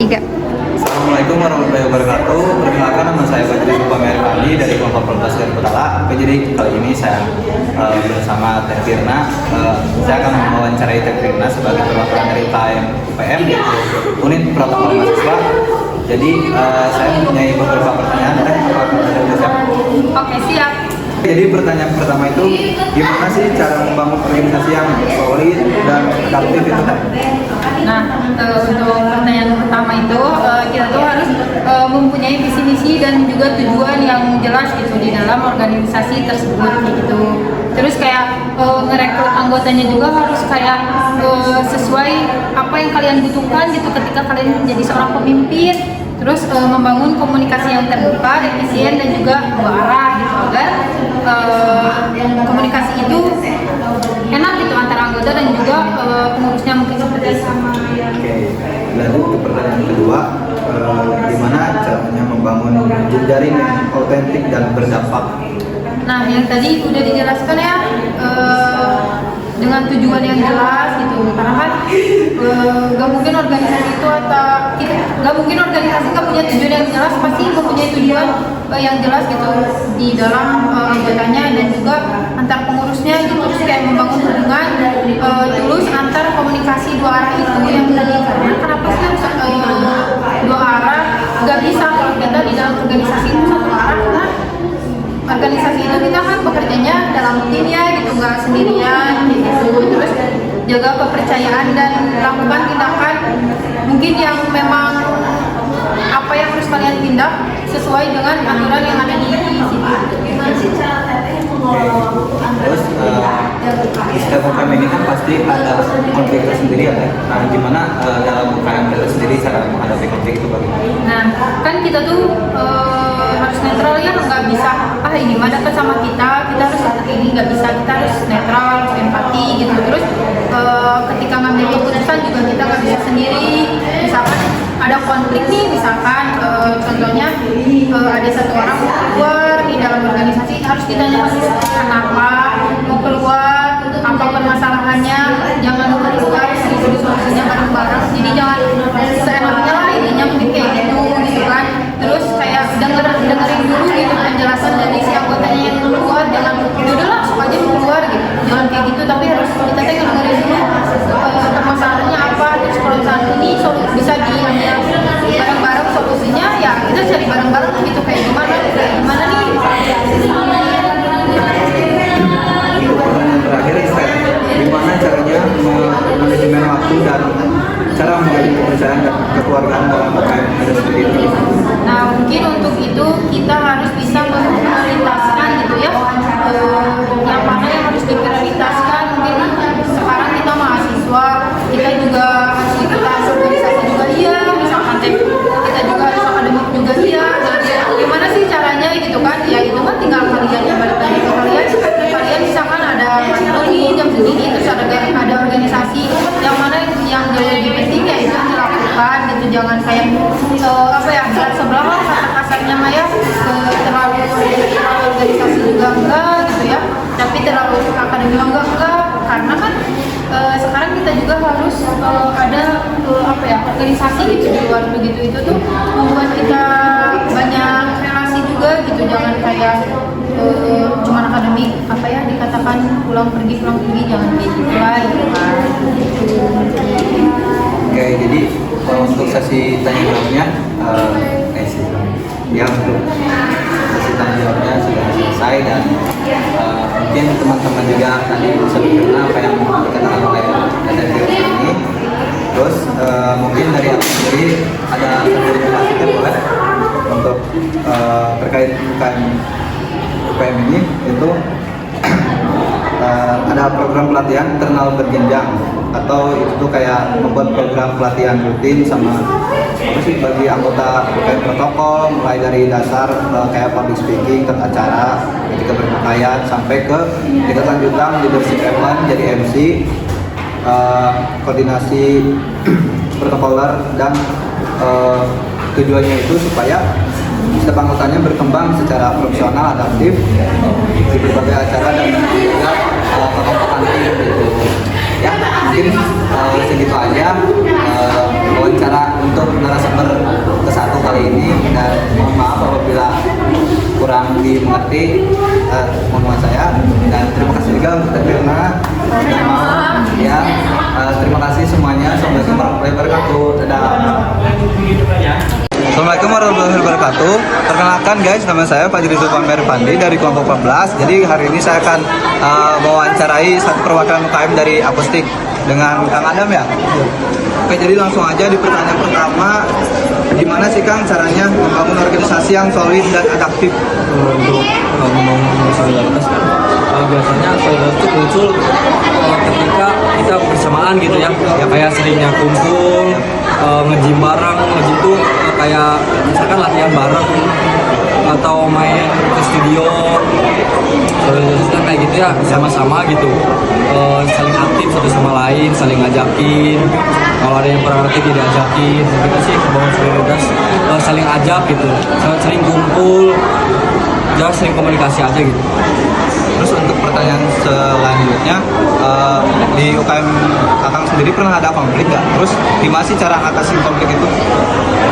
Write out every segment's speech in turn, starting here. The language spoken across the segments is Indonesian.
3. Assalamualaikum warahmatullahi wabarakatuh. Perkenalkan, nama saya Badri Supamerkandi dari kelompok Fakultas Ilmu Kutala. Jadi kali ini saya bersama Teh Firna. Saya akan mewawancarai Teh Firna sebagai perwakilan dari UPM yaitu Unit Protokol Mahasiswa. Jadi saya mempunyai beberapa pertanyaan. Apakah ada siap? Oke, siap. Jadi pertanyaan pertama itu, gimana sih cara membangun organisasi yang solid dan adaptif itu Teh? Nah, untuk pertanyaan pertama itu kita tuh harus mempunyai visi misi dan juga tujuan yang jelas gitu di dalam organisasi tersebut gitu. Terus kayak ngerekrut anggotanya juga harus kayak sesuai apa yang kalian butuhkan gitu ketika kalian menjadi seorang pemimpin. Terus membangun komunikasi yang terbuka, efisien dan juga dua arah gitu agar komunikasi itu enak gitu antara anggota dan juga pengurusnya mungkin seperti itu. Oke, lalu untuk pertanyaan kedua, gimana caranya membangun jejaring yang autentik dan berdampak? Nah, yang tadi udah dijelaskan ya, dengan tujuan yang jelas gitu, karena kan gak mungkin organisasi itu gak mungkin organisasi gak punya tujuan yang jelas, pasti mempunyai tujuan yang jelas gitu di dalam anggotanya dan juga antar pengurusnya gitu. Terus kayak membangun hubungan tulus antar komunikasi dua arah itu yang tadi, karena kenapa sih harus dua arah? Gak bisa kalau kita di dalam organisasi itu satu arah, karena organisasi itu kita kan bekerjanya dalam tim ya gitu, nggak sendirian gitu. Terus jaga kepercayaan dan lakukan tindakan mungkin yang memang apa yang harus kalian tindak sesuai dengan aturan yang ada di situ. Terus di setiap UKM ini kan pasti ada konflik tersendiri ya Teh. Nah, gimana dalam UKM itu sendiri cara menghadapi konflik itu bagaimana? Nah, kan kita tuh harus netral ya, nggak bisa ini mah dekat sama kita harus seperti ini, nggak bisa, kita harus netral, harus empati gitu. Terus ketika ngambil keputusan juga kita nggak bisa sendiri. Misalkan ada konflik nih, misalkan contohnya ada satu orang mau keluar di dalam organisasi, harus ditanya kenapa mau keluar, apa permasalahannya, jangan lupa keluar, solusinya bareng-bareng. Jadi jangan seenaknya lah intinya mungkin kayak gitu kan. Terus kayak dengerin dulu gitu penjelasan dari si anggotanya yang keluar, jangan udah langsung aja keluar gitu, jangan kayak gitu, tapi harus kita dengerin dulu permasalahannya apa. Terus kalau saat ini bisa diambil bareng-bareng solusinya, ya kita cari bareng-bareng gitu, kayak gimana nih. Pertanyaan terakhir, gimana caranya manajemen waktu dan cara menjalin kepercayaan dan kekeluargaan dalam UKM itu sendiri? Nah, mungkin untuk itu kita harus bisa memprioritaskan gitu ya, yang mana yang harus diprioritaskan. Mungkin sekarang kita mahasiswa, kita juga harus ikutan organisasi juga iya, misalkan kita juga harus akademik juga iya. Nah, gimana sih caranya gitu kan? Ya itu kan tinggal kalian ya, balik lagi ke kalian misalkan ada materi jam segini, terus ada organisasi yang mana yang jauh lebih penting ya itu dilakukan gitu. Jangan kayak berat sebelah lah kata kasarnya mah ya, terlalu organisasi juga enggak gitu ya, tapi terlalu akademi enggak, karena kan sekarang kita juga harus ada organisasi gitu di luar begitu. Itu tuh membuat kita banyak relasi juga gitu, jangan kayak cuma akademik dikatakan pulang pergi, jangan kayak gitu lah gitu kan. Oke, jadi untuk sesi tanya jawabnya untuk sesi tanya jawabnya sudah selesai, dan mungkin teman-teman juga tadi bisa mengenal apa yang dikatakan oleh Teh ini. Terus mungkin dari aku sendiri ada satu kita boleh untuk terkait UKM ini, itu ada program pelatihan internal berjenjang, atau itu kayak membuat program pelatihan rutin sama bagi anggota UKM protokol, mulai dari dasar kayak public speaking, tata cara, etika berpakaian, sampai ke tingkat lanjutan leadership event, jadi MC, koordinasi protokoler, dan tujuannya itu supaya setiap anggotanya berkembang secara profesional, adaptif di berbagai acara dan juga kekompakan tim gitu. Ya, mungkin segitu aja wawancara untuk narasumber dimengerti omongan saya, dan terima kasih juga untuk Teh Firna. Ya, terima kasih semuanya. Assalamualaikum warahmatullahi wabarakatuh. Dadah. Assalamualaikum warahmatullahi wabarakatuh. Perkenalkan guys, nama saya Fajri Zulfan Pandi dari kelompok 14. Jadi hari ini saya akan mewawancarai satu perwakilan UKM dari Akustik dengan Kang Adam ya. Oke, jadi langsung aja di pertanyaan pertama, gimana sih Kang caranya membangun organisasi yang solid dan adaptif? Untuk membangun solidaritas kan biasanya solidaritas itu muncul ketika kita bersamaan gitu ya, kayak seringnya kumpul, nge-gym bareng. Nge-gym tuh kayak misalkan latihan bareng atau main ke studio. Solidaritas kan kayak gitu ya, sama-sama gitu, saling aktif satu sama lain, saling ngajakin. Kalau ada yang kurang ngerti diajakin, gitu sih membangun solidaritas, saling ajak gitu, sering kumpul, jangan sering komunikasi aja gitu. Terus untuk pertanyaan selanjutnya, di UKM Akang sendiri pernah ada konflik nggak? Terus gimana sih cara ngatasin konflik itu?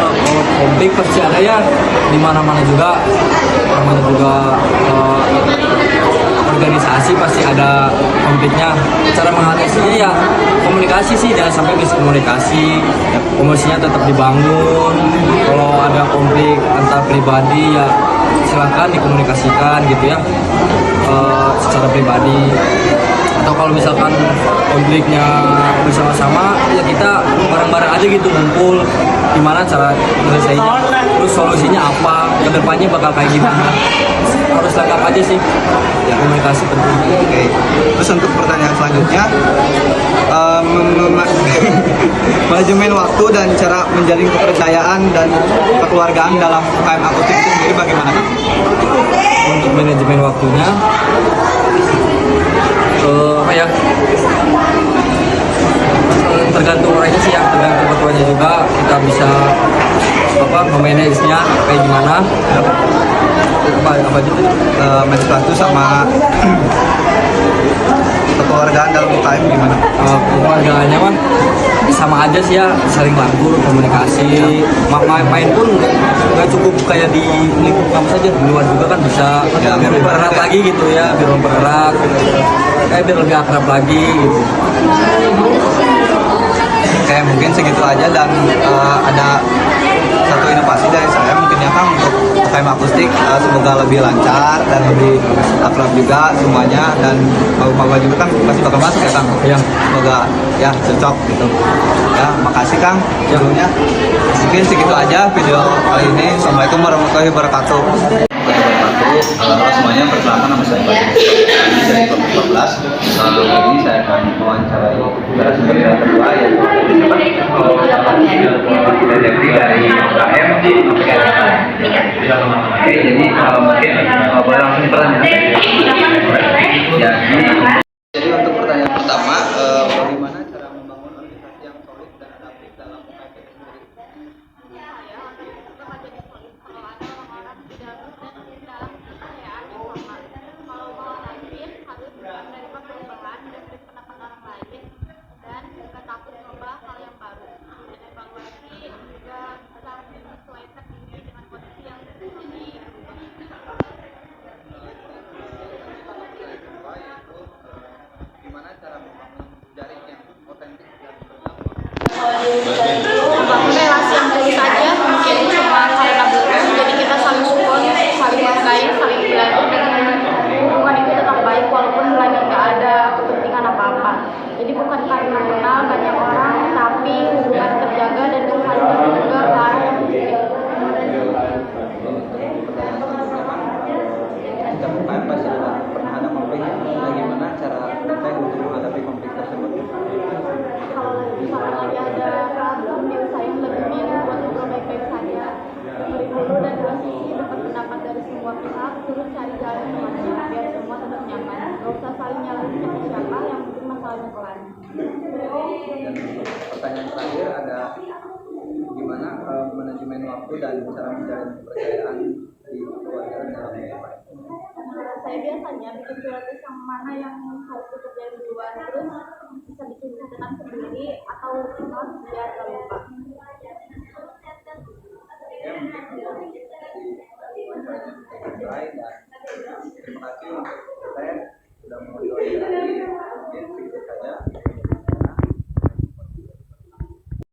Kalau konflik pasti ada ya, di mana-mana juga, namanya juga organisasi pasti ada konfliknya. Cara mengatasinya ya komunikasi sih, jangan sampai miskomunikasi, komunikasinya tetap dibangun. Kalau ada konflik antar pribadi ya silakan dikomunikasikan gitu ya, secara pribadi. Atau kalau misalkan konfliknya bersama-sama ya kita bareng-bareng aja gitu, ngumpul gimana cara menyelesainya, terus solusinya apa, kedepannya bakal kayak gimana, harus lengkap aja sih ya, komunikasi penting. Oke. Terus untuk pertanyaan selanjutnya, manajemen waktu dan cara menjalin kepercayaan dan kekeluargaan dalam UKM Akustik itu sendiri bagaimana Kang? Untuk manajemen waktunya apa ya, tergantung orangnya sih ya, tergantung ketuanya juga, kita bisa memanagenya kayak gimana, apa aja Manage waktu sama kekeluargaan dalam UKM gimana? keluarganya mah sama aja sih ya, saling langgur, komunikasi, main pun nggak cukup kayak di lingkup kampus saja, di luar juga kan bisa Ya, biar mempererat lagi gitu ya, biar mempererat gitu. Kayak biar lebih akrab lagi gitu. Oke, mungkin segitu aja, dan ada satu inovasi dari saya mungkin ya Kang untuk UKM Akustik, semoga lebih lancar dan lebih akrab juga semuanya, dan bapak-bapak juga kan pasti bakal masuk ya Kang. Iya. Semoga ya cocok gitu. Ya, makasih Kang sebelumnya. Mungkin segitu aja video kali ini. Assalamualaikum warahmatullahi wabarakatuh. Halo semuanya, perkenalkan nama saya Fajri dari kelompok 14. Kali ini saya akan mewawancarai narasumber kita kedua, yaitu Devi dari UKM. Oke, jadi mungkin boleh langsung pertanyaan. Jadi untuk pertanyaan pertama, bagaimana cara membangun organisasi yang solid dan adaptif dalam UKM itu sendiri? Gimana cara membangun jaring yang otentik dan Membangun relasi yang tulus aja, mungkin cuma karena butuh, jadi kita saling support, saling menghargai, saling membantu, dan hubungan itu tetap baik walaupun lagi nggak ada kepentingan apa-apa. Jadi bukan karena kenal banyak orang, tapi hubungan terjaga dan saling terjaga ke arah yang positif. Setiap UKM pasti pernah ada konflik. Bagaimana cara kita untuk menghadapi konflik tersebut? Kalau misalnya lagi ada problem di usaha yang lebih buat ngobrol baik-baik saja, dengerin dulu dan dua sisi, dapat pendapat dari semua pihak, terus cari jalan tengahnya biar semua tetap nyaman. Gak usah saling nyalahin siapa-siapa, yang penting masalahnya kelar. Dan pertanyaan terakhir ada, gimana manajemen waktu dan cara menjalin kepercayaan di keluarga dalam UKM? Saya biasanya bikin prioritas yang mana yang harus dikerjain duluan, terus bisa bikin catatan sendiri atau notes biar gak lupa. Ya, mungkin di lain. Dan terima kasih untuk saya sudah mau diwawancara.